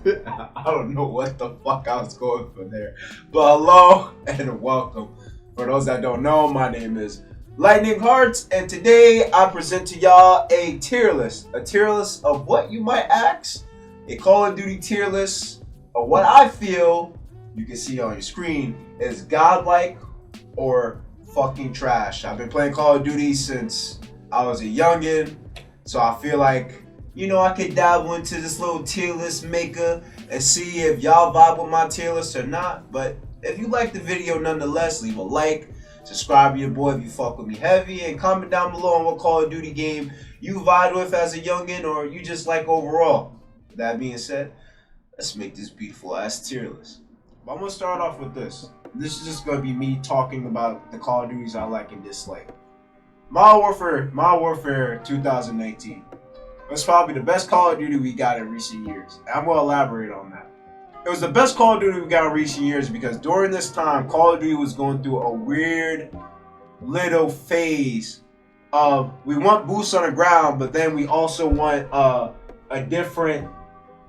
I don't know what the fuck I was going for there. But hello and welcome. For those that don't know, my name is Lightning Hearts, and today I present to y'all a tier list. A tier list of what you might ask. A Call of Duty tier list of what I feel you can see on your screen is godlike or fucking trash. I've been playing Call of Duty since I was a youngin', so I feel like I could dabble into this little tier list maker and see if y'all vibe with my tier list or not. But if you like the video nonetheless, leave a like, subscribe to your boy if you fuck with me heavy, and comment down below on what Call of Duty game you vibe with as a youngin' or you just like overall. With that being said, let's make this beautiful ass tier list. But I'm gonna start off with this. This is just gonna be me talking about the Call of Duties I like and dislike. Modern Warfare 2019. It's probably the best Call of Duty we got in recent years. And I'm going to elaborate on that. It was the best Call of Duty we got in recent years because during this time, Call of Duty was going through a weird little phase of we want boots on the ground, but then we also want a different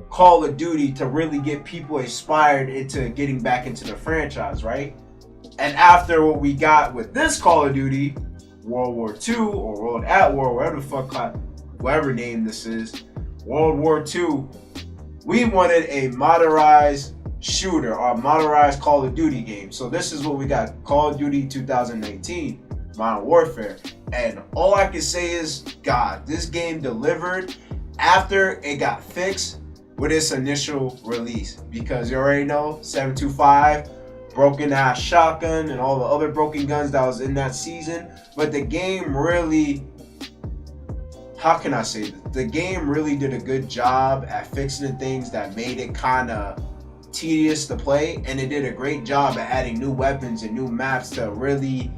Call of Duty to really get people inspired into getting back into the franchise, right? And after what we got with this Call of Duty, World War II or World at War, whatever name this is, World War II, we wanted a modernized shooter or a modernized Call of Duty game. So this is what we got, Call of Duty 2019, Modern Warfare. And all I can say is, God, this game delivered after it got fixed with its initial release. Because you already know, 725, broken ass shotgun, and all the other broken guns that was in that season. But the game really, how can I say this? The game really did a good job at fixing the things that made it kind of tedious to play, and it did a great job at adding new weapons and new maps to really,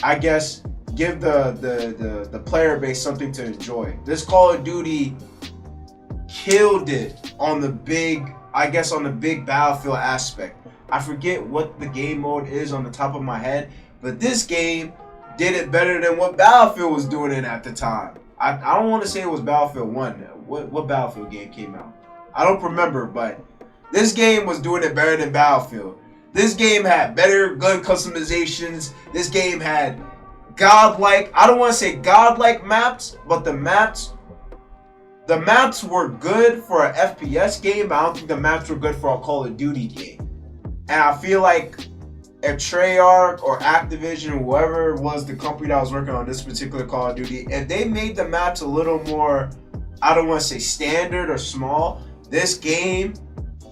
I guess, give the player base something to enjoy. This Call of Duty killed it on the big battlefield aspect. I forget what the game mode is on the top of my head, but this game did it better than what Battlefield was doing it at the time. I don't want to say it was Battlefield 1. What Battlefield game came out? I don't remember, but this game was doing it better than Battlefield. This game had better gun customizations. This game had godlike, I don't want to say godlike maps, but the maps were good for an FPS game, but I don't think the maps were good for a Call of Duty game. And I feel like if Treyarch or Activision, whoever was the company that was working on this particular Call of Duty, if they made the maps a little more, I don't want to say standard or small, this game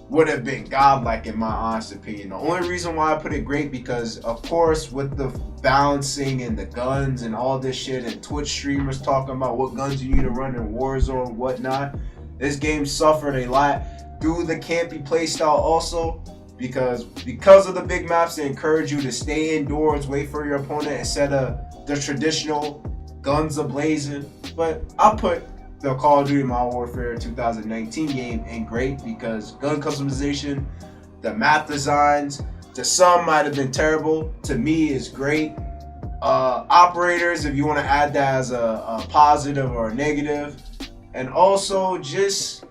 would have been godlike in my honest opinion. The only reason why I put it great because, of course, with the balancing and the guns and all this shit and Twitch streamers talking about what guns you need to run in Warzone and whatnot, this game suffered a lot through the campy playstyle also. Because of the big maps, they encourage you to stay indoors, wait for your opponent instead of the traditional guns ablazing. But I'll put the Call of Duty Modern Warfare 2019 game in great because gun customization, the map designs, to some might have been terrible. To me, is great. Operators, if you want to add that as a positive or a negative, and also just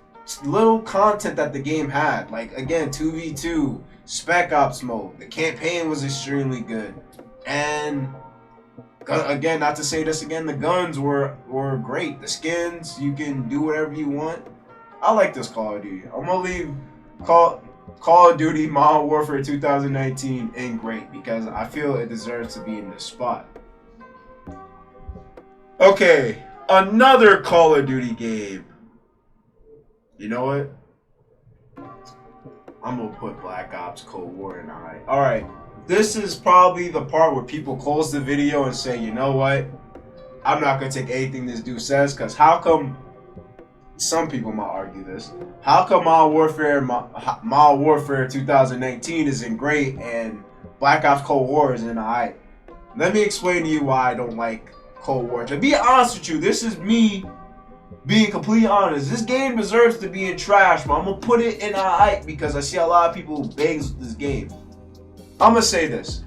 little content that the game had, like again 2v2 spec ops mode. The campaign was extremely good, and again, not to say this again, the guns were great. The skins, you can do whatever you want. I like this Call of Duty. I'm gonna leave Call of Duty Modern Warfare 2019 in great because I feel it deserves to be in this spot. Okay, another Call of Duty game. You know what? I'm gonna put Black Ops Cold War in I. Alright, this is probably the part where people close the video and say, you know what? I'm not gonna take anything this dude says, because how come, some people might argue this, how come Modern Warfare 2019 isn't great and Black Ops Cold War is in I? Let me explain to you why I don't like Cold War. To be honest with you, this is me being completely honest. This game deserves to be in trash, but I'm gonna put it in a hype because I see a lot of people bangs with this game. I'm gonna say this.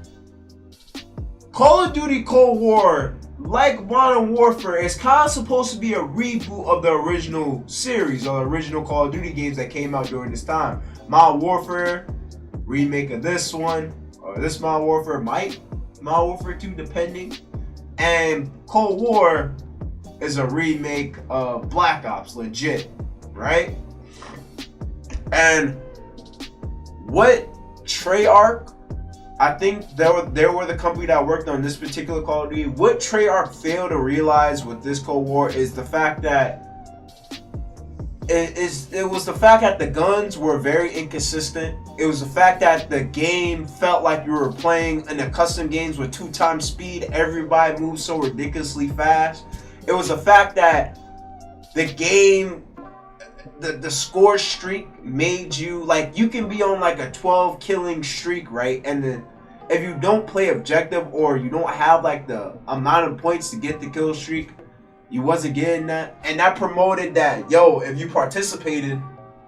Call of Duty Cold War like Modern Warfare, it's kind of supposed to be a reboot of the original series or original Call of Duty games that came out during this time. Modern Warfare, remake of this one, or this Modern Warfare, Modern Warfare 2, depending. And Cold War is a remake of Black Ops, legit, right? And what Treyarch, I think they were the company that worked on this particular Call of Duty. What Treyarch failed to realize with this Cold War is the fact that it was the fact that the guns were very inconsistent. It was the fact that the game felt like you were playing in the custom games with 2x speed. Everybody moves so ridiculously fast. It was the fact that the game, the score streak made you, like, you can be on like a 12 killing streak, right? And then if you don't play objective or you don't have like the amount of points to get the kill streak, you wasn't getting that. And that promoted that, yo, if you participated,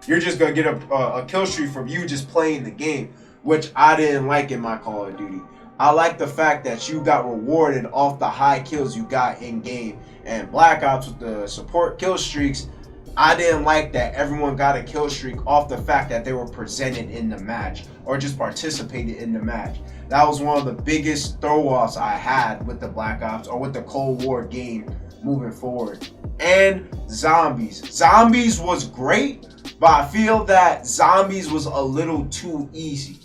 you're just gonna get a kill streak from you just playing the game, which I didn't like in my Call of Duty. I like the fact that you got rewarded off the high kills you got in game. And Black Ops with the support kill streaks, I didn't like that everyone got a kill streak off the fact that they were presented in the match or just participated in the match. That was one of the biggest throw-offs I had with the Black Ops or with the Cold War game moving forward. And Zombies. Zombies was great, but I feel that Zombies was a little too easy.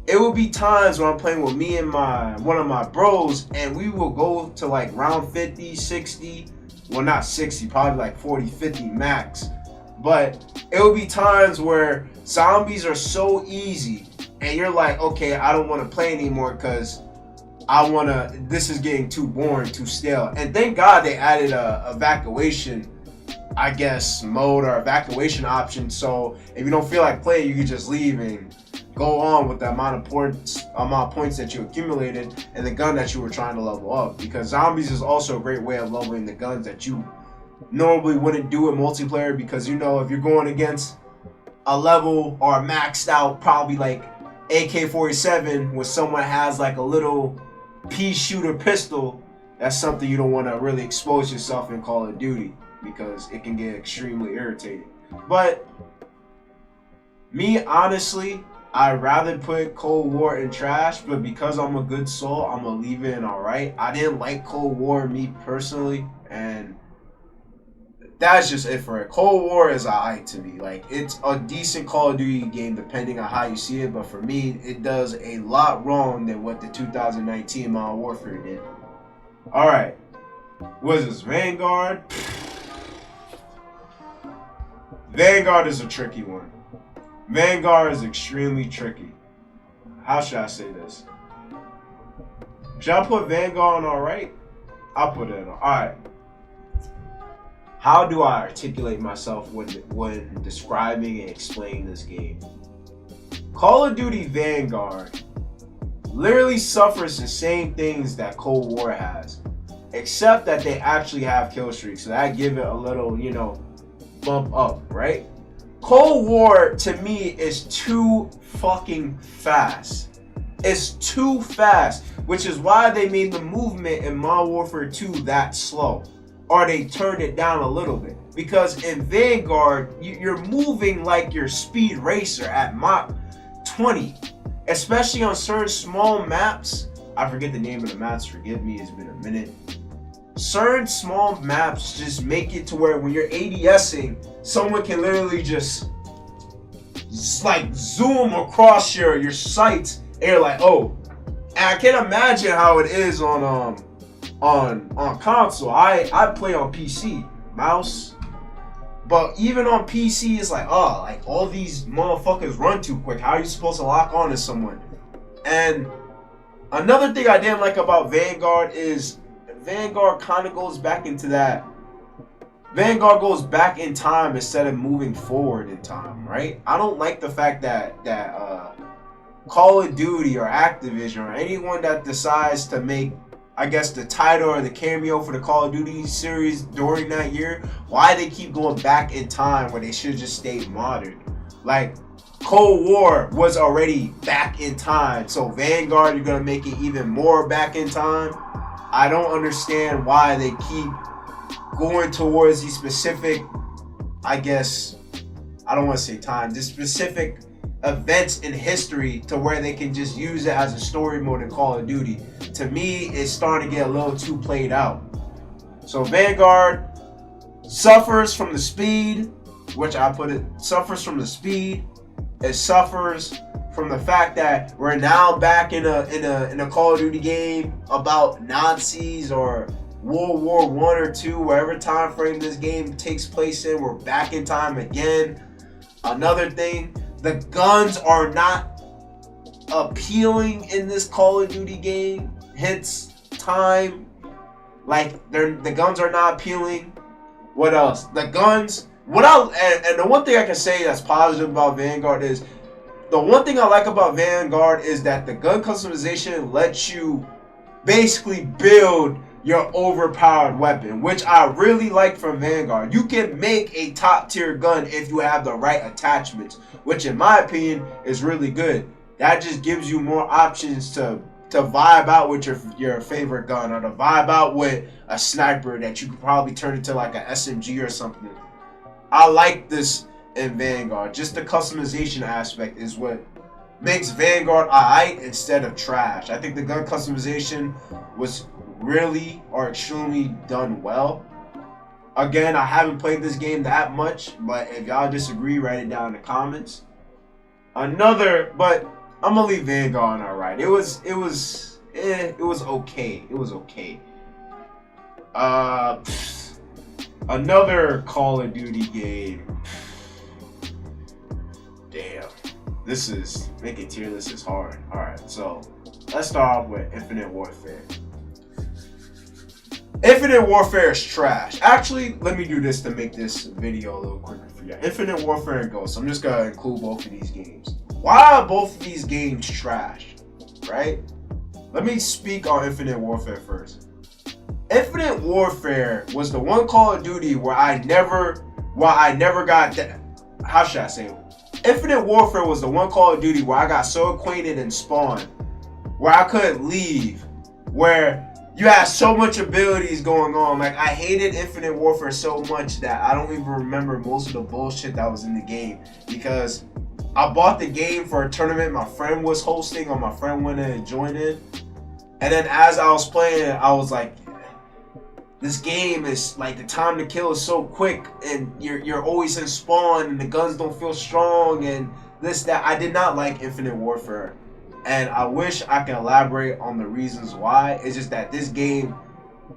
It would be times when I'm playing with me and one of my bros, and we will go to like round 50, 60, well, not 60, probably like 40, 50 max. But it would be times where Zombies are so easy, and you're like, okay, I don't want to play anymore because this is getting too boring, too stale. And thank God they added a evacuation, I guess, mode or evacuation option. So if you don't feel like playing, you can just leave and go on with the amount of points that you accumulated and the gun that you were trying to level up. Because Zombies is also a great way of leveling the guns that you normally wouldn't do in multiplayer, because you know if you're going against a level or a maxed out probably like AK-47 where someone has like a little pea shooter pistol, that's something you don't want to really expose yourself in Call of Duty because it can get extremely irritating. But me, honestly, I'd rather put Cold War in trash, but because I'm a good soul, I'm gonna leave it in alright. I didn't like Cold War, me personally, and that's just it for it. Cold War is alright to me. Like, it's a decent Call of Duty game depending on how you see it, but for me, it does a lot wrong than what the 2019 Modern Warfare did. Alright, what is this, Vanguard? Vanguard is a tricky one. Vanguard is extremely tricky. How should I say this? Should I put Vanguard on alright? I'll put it on alright. How do I articulate myself when describing and explaining this game? Call of Duty Vanguard literally suffers the same things that Cold War has, except that they actually have kill streaks, so that give it a little, bump up, right? Cold War, to me, is too fucking fast. It's too fast, which is why they made the movement in Modern Warfare 2 that slow. Or they turned it down a little bit. Because in Vanguard, you're moving like your speed racer at Mach 20. Especially on certain small maps. I forget the name of the maps, forgive me, it's been a minute. Certain small maps just make it to where when you're ADSing, someone can literally just like zoom across your sights, and you're like, oh. And I can't imagine how it is on console. I play on PC, mouse. But even on PC, it's like, oh, like all these motherfuckers run too quick. How are you supposed to lock on to someone? And another thing I didn't like about Vanguard is Vanguard kind of goes back into that. Vanguard goes back in time instead of moving forward in time, right? I don't like the fact that Call of Duty or Activision or anyone that decides to make, I guess, the title or the cameo for the Call of Duty series during that year, why they keep going back in time where they should just stay modern. Like, Cold War was already back in time, so Vanguard, you're gonna make it even more back in time. I don't understand why they keep going towards these specific, I guess, I don't want to say time, this specific events in history to where they can just use it as a story mode in Call of Duty. To me, it's starting to get a little too played out. So Vanguard suffers from the speed, which I put it, suffers from the speed. It suffers from the fact that we're now back in a Call of Duty game about Nazis or World War One or two, wherever time frame this game takes place in. We're back in time again. Another thing, the guns are not appealing in this Call of Duty game. Hence, time. Like, the guns are not appealing. What else? The guns. And the one thing I can say that's positive about Vanguard is, the one thing I like about Vanguard is that the gun customization lets you basically build your overpowered weapon, which I really like from Vanguard. You can make a top tier gun if you have the right attachments, which in my opinion is really good. That just gives you more options to vibe out with your favorite gun, or to vibe out with a sniper that you could probably turn into like an SMG or something. I like this in Vanguard. Just the customization aspect is what makes Vanguard alright instead of trash. I think the gun customization was really or extremely done well. Again, I haven't played this game that much, but if y'all disagree, write it down in the comments. But I'm gonna leave Vanguard alright. It was okay. It was okay. Another Call of Duty game. Damn. This is making tier list is hard. Alright, so let's start off with Infinite Warfare. Infinite Warfare is trash. Actually, let me do this to make this video a little quicker for you. Infinite Warfare and Ghost. I'm just gonna include both of these games. Why are both of these games trash? Right? Let me speak on Infinite Warfare first. Infinite Warfare was the one Call of Duty where I never got that. How should I say it? Infinite Warfare was the one Call of Duty where I got so acquainted in Spawn, where I couldn't leave, where you had so much abilities going on. Like, I hated Infinite Warfare so much that I don't even remember most of the bullshit that was in the game, because I bought the game for a tournament my friend was hosting, or my friend went in and joined in. And then as I was playing it, I was like, this game is like, the time to kill is so quick, and you're always in spawn, and the guns don't feel strong, and this, that. I did not like Infinite Warfare, and I wish I could elaborate on the reasons why. It's just that this game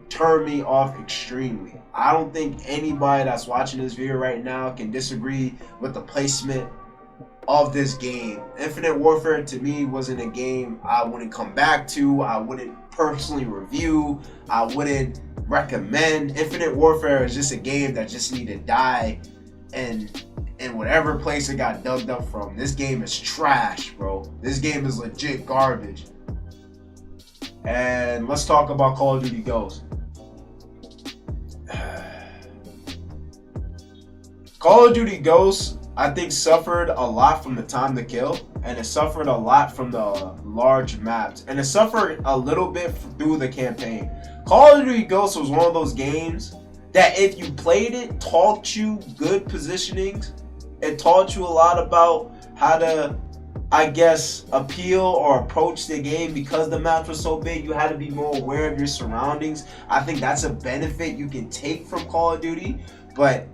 turned me off extremely. I don't think anybody that's watching this video right now can disagree with the placement of this game. Infinite Warfare to me wasn't a game I wouldn't come back to. I wouldn't personally review. I wouldn't recommend. Infinite Warfare is just a game that just need to die in whatever place it got dug up from. This game is trash, bro. This game is legit garbage. And let's talk about Call of Duty Ghosts. Call of Duty Ghosts, I think, suffered a lot from the time to kill, and it suffered a lot from the large maps, and it suffered a little bit through the campaign. Call of Duty Ghosts was one of those games that if you played it, taught you good positionings. It taught you a lot about how to, I guess, appeal or approach the game. Because the maps were so big, you had to be more aware of your surroundings. I think that's a benefit you can take from Call of Duty, but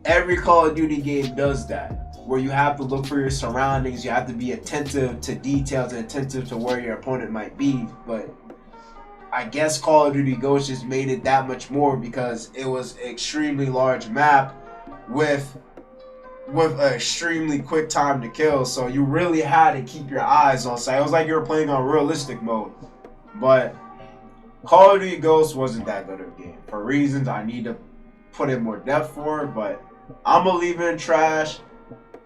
every Call of Duty game does that, where you have to look for your surroundings, you have to be attentive to details and attentive to where your opponent might be. But I guess Call of Duty Ghosts just made it that much more, because it was an extremely large map with an extremely quick time to kill, so you really had to keep your eyes on sight. It was like you were playing on realistic mode. But Call of Duty Ghosts wasn't that good of a game, for reasons I need to put in more depth for, but I'm gonna leave it in trash.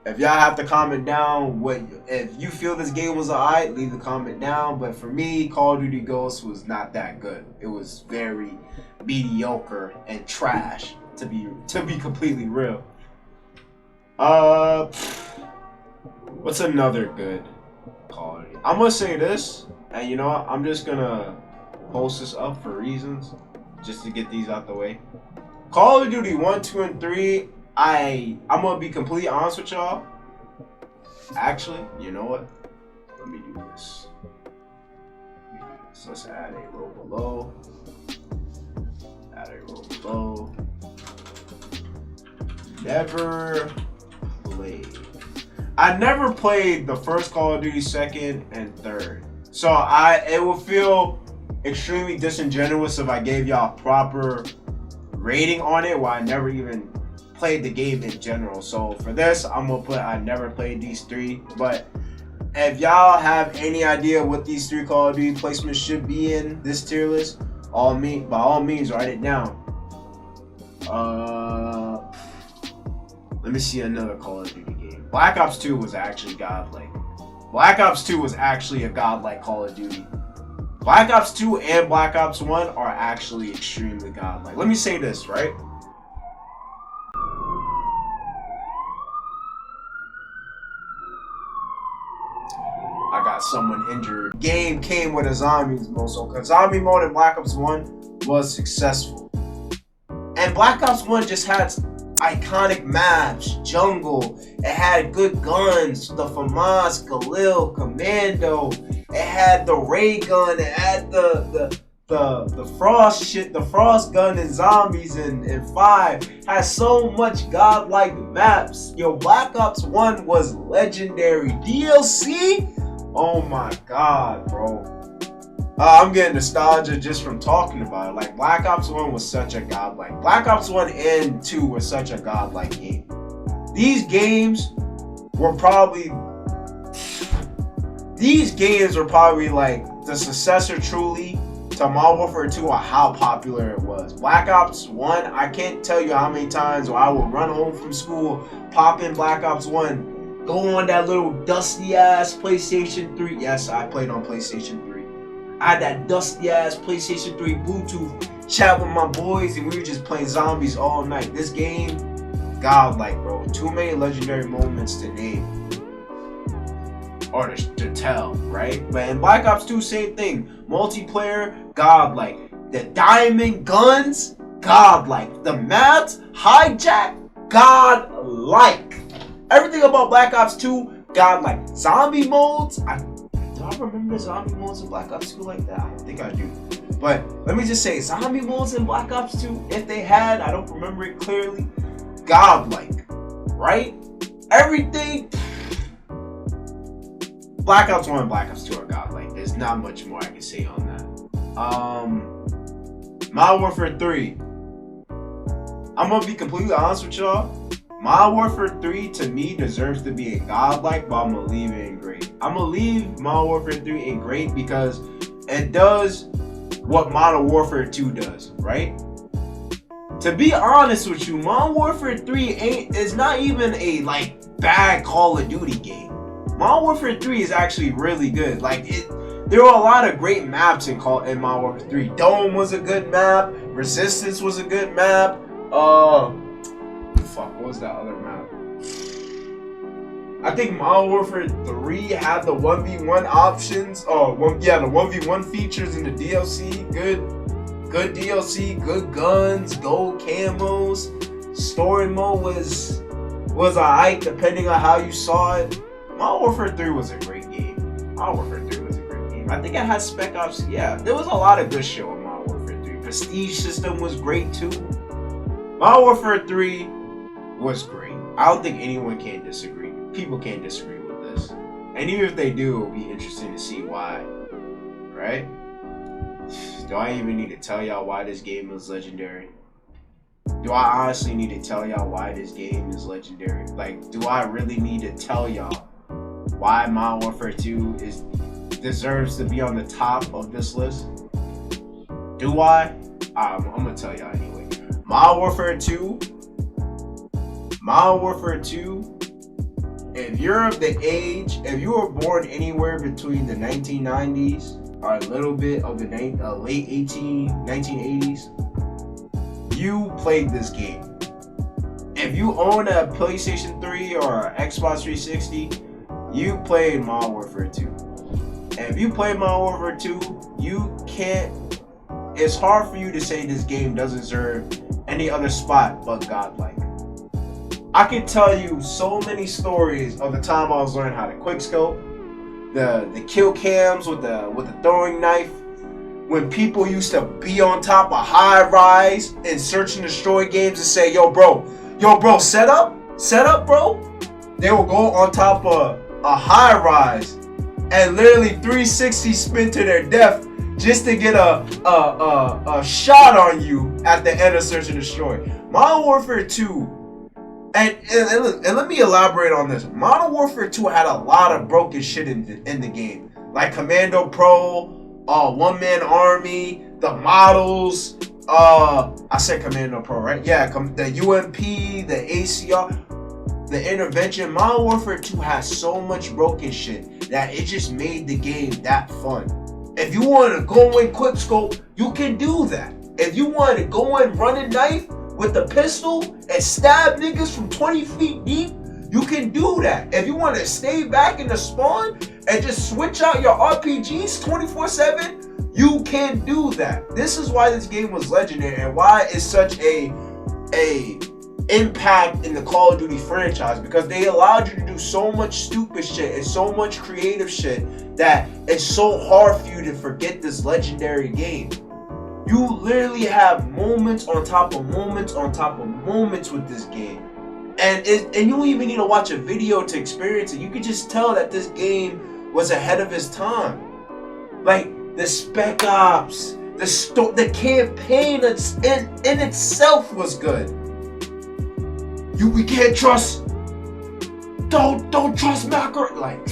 If y'all have to comment down if you feel this game was alright, leave the comment down. But for me, Call of Duty Ghosts was not that good. It was very mediocre and trash, to be completely real. What's another good Call of Duty? I'm gonna say this, and you know what? I'm just gonna post this up for reasons, just to get these out the way. Call of Duty 1, 2, and 3, I'm gonna be completely honest with y'all. Actually, you know what? Let me do this. So let's add a row below. Add a row below. Never played. I never played the first Call of Duty, second and third. So it would feel extremely disingenuous if I gave y'all a proper rating on it while I never even played the game in general. So for this, I'm gonna put I never played these three. But if y'all have any idea what these three Call of Duty placements should be in this tier list, by all means write it down. Let me see another Call of Duty game. Black Ops 2 was actually godlike. Black Ops 2 was actually a godlike Call of Duty. Black Ops 2 and Black Ops 1 are actually extremely godlike. Let me say this, right? I got someone injured. Game came with a zombies mode, so because zombie mode in Black Ops 1 was successful. And Black Ops 1 just had iconic maps, jungle, it had good guns, the FAMAS, Galil, Commando, it had the ray gun, it had the frost shit, the frost gun in zombies in 5, had so much godlike maps. Yo, Black Ops 1 was legendary. DLC? Oh my god, bro. I'm getting nostalgia just from talking about it. Like, Black Ops 1 was such a godlike. Black Ops 1 and 2 were such a godlike game. These games were probably like the successor truly to Modern Warfare 2 or how popular it was. Black Ops 1, I can't tell you how many times I would run home from school, pop in Black Ops 1, go on that little dusty ass PlayStation 3. Yes, I played on PlayStation 3. I had that dusty ass PlayStation 3 Bluetooth, chat with my boys, and we were just playing zombies all night. This game, godlike, bro. Too many legendary moments to name. Or to tell, right? But in Black Ops 2, same thing. Multiplayer, godlike. The diamond guns, godlike. The maps, hijack, godlike. Everything about Black Ops 2, godlike. Zombie modes, do I remember zombie modes in Black Ops 2 like that? I don't think I do. But let me just say, zombie modes in Black Ops 2, if they had, I don't remember it clearly, godlike, right? Everything. Black Ops 1 and Black Ops 2 are godlike. There's not much more I can say on that. Modern Warfare 3. I'm gonna be completely honest with y'all. Modern Warfare 3 to me deserves to be a godlike, but I'm gonna leave it in great. I'm gonna leave Modern Warfare 3 in great because it does what Modern Warfare 2 does, right? To be honest with you, Modern Warfare 3 is not even a bad Call of Duty game. Modern Warfare 3 is actually really good. There were a lot of great maps in Modern Warfare 3. Dome was a good map. Resistance was a good map. What was that other map? I think Modern Warfare 3 had the 1v1 options. The 1v1 features in the DLC. Good DLC, good guns, gold camos. Story mode was alright depending on how you saw it. Modern Warfare 3 was a great game. Modern Warfare 3 was a great game. I think I had Spec Ops. Yeah, there was a lot of good shit on Modern Warfare 3. Prestige system was great too. Modern Warfare 3 was great. I don't think anyone can disagree. People can't disagree with this. And even if they do, it'll be interesting to see why. Right? Do I even need to tell y'all why this game is legendary? Do I honestly need to tell y'all why this game is legendary? Do I really need to tell y'all why Modern Warfare 2 deserves to be on the top of this list? Do I? I'm gonna tell y'all anyway. Modern Warfare 2, if you're of the age, if you were born anywhere between the 1990s or a little bit of the late 1980s, you played this game. If you own a PlayStation 3 or an Xbox 360, you played Modern Warfare 2. And if you played Modern Warfare 2, you can't it's hard for you to say this game doesn't deserve any other spot but godlike. I could tell you so many stories of the time I was learning how to quickscope, the kill cams with the throwing knife, when people used to be on top of high rise in search and destroy games and say, yo bro, set up, bro. They will go on top of a high rise and literally 360 spin to their death just to get a shot on you at the end of search and destroy. Modern Warfare 2. And let me elaborate on this. Modern Warfare 2 had a lot of broken shit in the game. Like Commando Pro, One Man Army, the models. I said Commando Pro, right? Yeah, the UMP, the ACR, the intervention. Modern Warfare 2 has so much broken shit that it just made the game that fun. If you want to go in quickscope, you can do that. If you want to go in running knife with the pistol and stab niggas from 20 feet deep, you can do that. If you want to stay back in the spawn and just switch out your RPGs 24/7, you can do that. This is why this game was legendary and why it's such a impact in the Call of Duty franchise, because they allowed you to do so much stupid shit and so much creative shit that it's so hard for you to forget this legendary game. You literally have moments on top of moments on top of moments with this game. And you don't even need to watch a video to experience it. You can just tell that this game was ahead of its time. Like the Spec Ops, the campaign that's in itself was good. We can't trust. Don't trust Macro. Like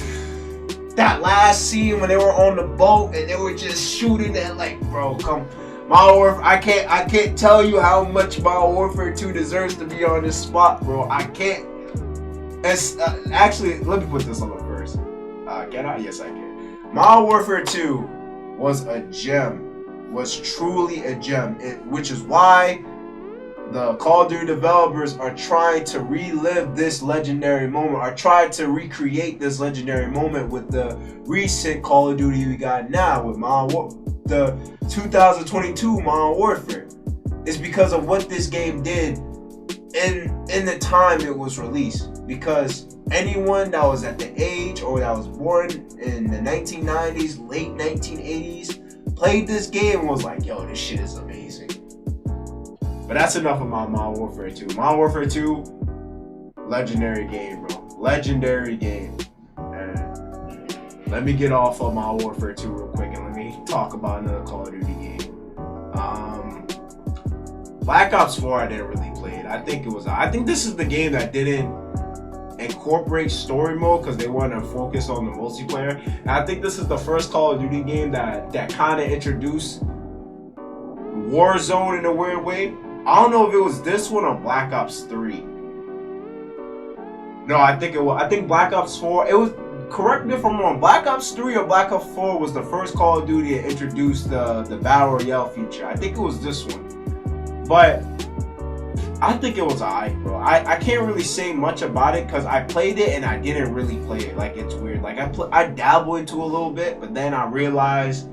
that last scene when they were on the boat and they were just shooting and like, bro, come. Modern Warfare, I can't tell you how much Modern Warfare 2 deserves to be on this spot, bro. I can't. It's actually, let me put this on the first. Can I? Yes, I can. Modern Warfare 2 was a gem, was truly a gem, which is why the Call of Duty developers are trying to relive this legendary moment, are trying to recreate this legendary moment with the recent Call of Duty we got now with the 2022 Modern Warfare. It's because of what this game did in the time it was released. Because anyone that was at the age or that was born in the 1990s, late 1980s, played this game and was like, yo, this shit is amazing. But that's enough about Modern Warfare 2. Modern Warfare 2, legendary game, bro. Legendary game. And let me get off of Modern Warfare 2 real quick and let me talk about another Call of Duty game. Black Ops 4 I didn't really play it. I think this is the game that didn't incorporate story mode because they wanted to focus on the multiplayer. And I think this is the first Call of Duty game that kind of introduced Warzone in a weird way. I don't know if it was this one or Black Ops 3. No, I think Black Ops 4. It was, correct me if I'm wrong, Black Ops 3 or Black Ops 4 was the first Call of Duty to introduce the Battle Royale feature. I think it was this one. But I think it was alright, bro. I can't really say much about it because I played it and I didn't really play it. Like, it's weird. Like, I dabbled into a little bit, but then I realized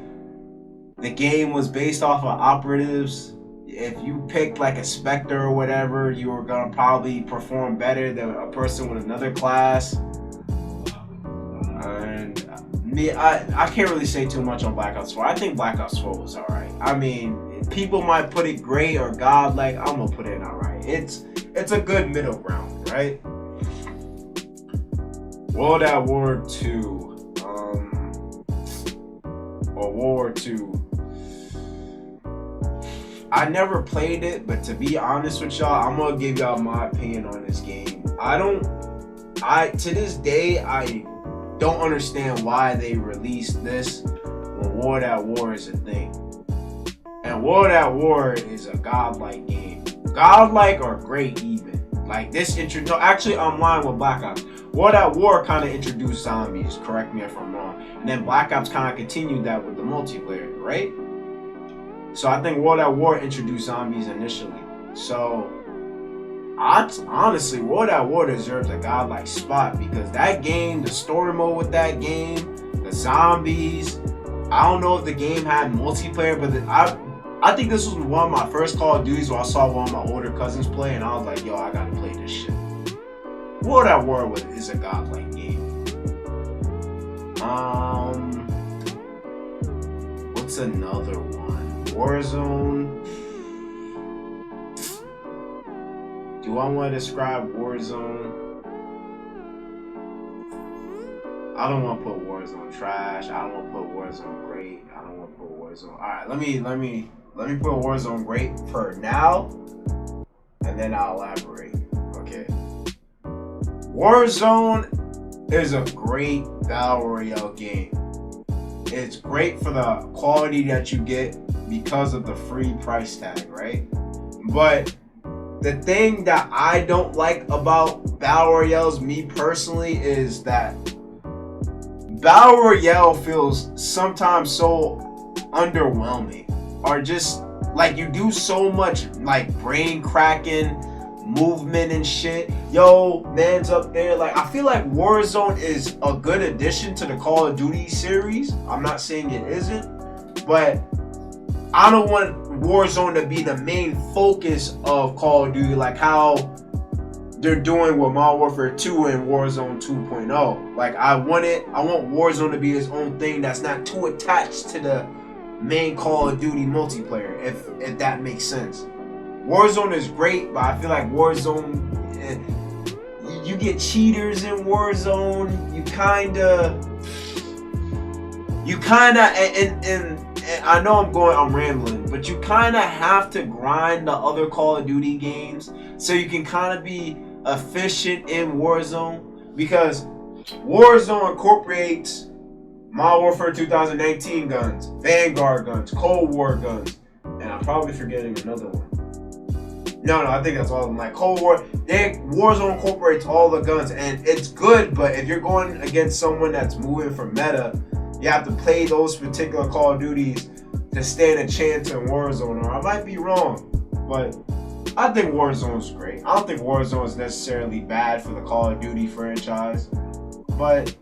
the game was based off of operatives. If you picked like a Spectre or whatever, you were gonna probably perform better than a person with another class. And me, I can't really say too much on Black Ops 4. I think Black Ops 4 was alright. I mean, people might put it great or godlike. I'm gonna put it in alright. It's a good middle ground, right? World at War 2, or World War 2. I never played it, but to be honest with y'all, I'm gonna give y'all my opinion on this game. To this day, I don't understand why they released this when World at War is a thing. And World at War is a godlike game. Godlike or great even. Like this actually I'm lying with Black Ops. World at War kind of introduced zombies, correct me if I'm wrong. And then Black Ops kind of continued that with the multiplayer, right? So I think World at War introduced zombies initially. So honestly, World at War deserves a godlike spot because that game, the story mode with that game, the zombies. I don't know if the game had multiplayer, but I I think this was one of my first Call of Duties where I saw one of my older cousins play, and I was like, yo, I gotta play this shit. World at War is a godlike game. What's another one? Warzone. Do I want to describe Warzone? I don't want to put Warzone trash. I don't want to put Warzone great. I don't want to put Warzone. All right, let me put Warzone great for now, and then I'll elaborate. Okay. Warzone is a great battle royale game. It's great for the quality that you get because of the free price tag, right? But the thing that I don't like about battle royales, me personally, is that battle royale feels sometimes so underwhelming, or just like you do so much like brain cracking movement and shit. Yo, man's up there. Like, I feel like Warzone is a good addition to the Call of Duty series. I'm not saying it isn't, but I don't want Warzone to be the main focus of Call of Duty, like how they're doing with Modern Warfare 2 and Warzone 2.0. Like, I want Warzone to be its own thing that's not too attached to the main Call of Duty multiplayer, if that makes sense. Warzone is great, but I feel like Warzone, you get cheaters in Warzone. You kinda, and I know I'm rambling, but you kinda have to grind the other Call of Duty games so you can kinda be efficient in Warzone, because Warzone incorporates Modern Warfare 2019 guns, Vanguard guns, Cold War guns, and I'm probably forgetting another one. No, I think that's all of them. Like Cold War, Warzone incorporates all the guns, and it's good. But if you're going against someone that's moving for meta, you have to play those particular Call of Duties to stand a chance in Warzone. Or I might be wrong, but I think Warzone's great. I don't think Warzone is necessarily bad for the Call of Duty franchise, but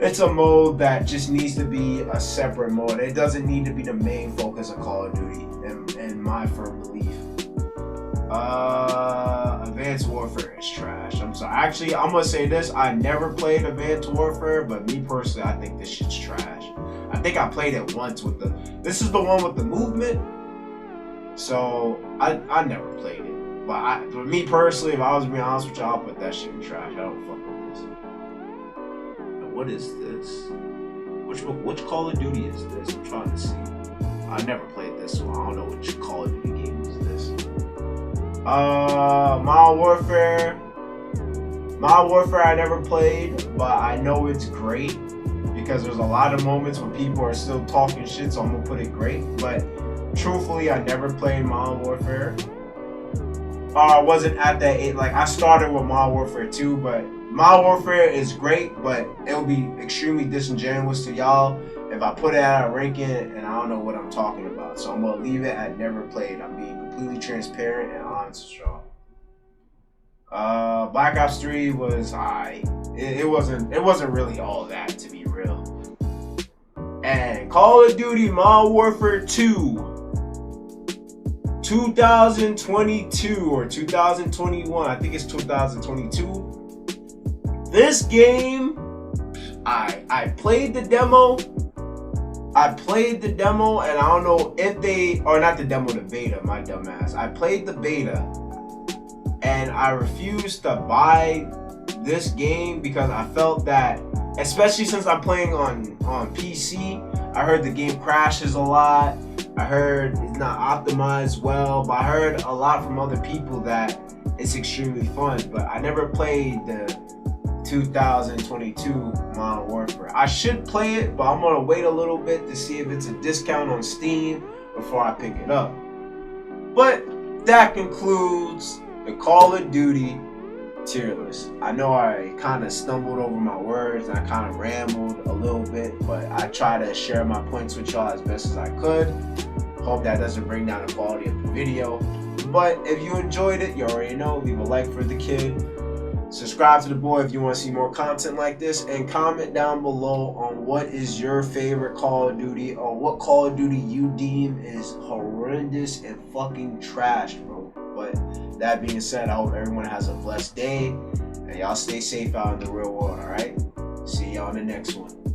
it's a mode that just needs to be a separate mode. It doesn't need to be the main focus of Call of Duty, in my firm belief. Advanced Warfare is trash. I'm sorry. Actually, I'm gonna say this. I never played Advanced Warfare, but me personally, I think this shit's trash. I think I played it once with this is the one with the movement. So I never played it. But for me personally, if I was being honest with y'all, I'll put that shit in trash. I don't fuck with this. Now, what is this? Which Call of Duty is this? I'm trying to see. I never played this, so I don't know which Call of Duty game is this. Modern Warfare. Modern Warfare I never played, but I know it's great because there's a lot of moments when people are still talking shit, so I'm gonna put it great. But truthfully, I never played Modern Warfare. I wasn't at that age. Like, I started with Modern Warfare 2, but Modern Warfare is great, but it'll be extremely disingenuous to y'all if I put it at a ranking and I don't know what I'm talking about. So I'm gonna leave it at never played. I'm being completely transparent and honest with y'all. Black Ops 3 was high. It wasn't really all that, to be real. And Call of Duty Modern Warfare 2 2022 or 2021, I think it's 2022. This game, I played the demo. And I don't know if not the demo, the beta, my dumbass. I played the beta and I refused to buy this game because I felt that, especially since I'm playing on PC, I heard the game crashes a lot. I heard it's not optimized well, but I heard a lot from other people that it's extremely fun. But I never played the 2022 Modern Warfare. I should play it, but I'm gonna wait a little bit to see if it's a discount on Steam before I pick it up. But that concludes the Call of Duty tier list. I know I kind of stumbled over my words and I kind of rambled a little bit, but I try to share my points with y'all as best as I could. Hope that doesn't bring down the quality of the video. But if you enjoyed it, you already know, leave a like for the kid. Subscribe to the boy if you want to see more content like this, and comment down below on what is your favorite Call of Duty, or what Call of Duty you deem is horrendous and fucking trash, bro. But that being said, I hope everyone has a blessed day, and y'all stay safe out in the real world, alright? See y'all in the next one.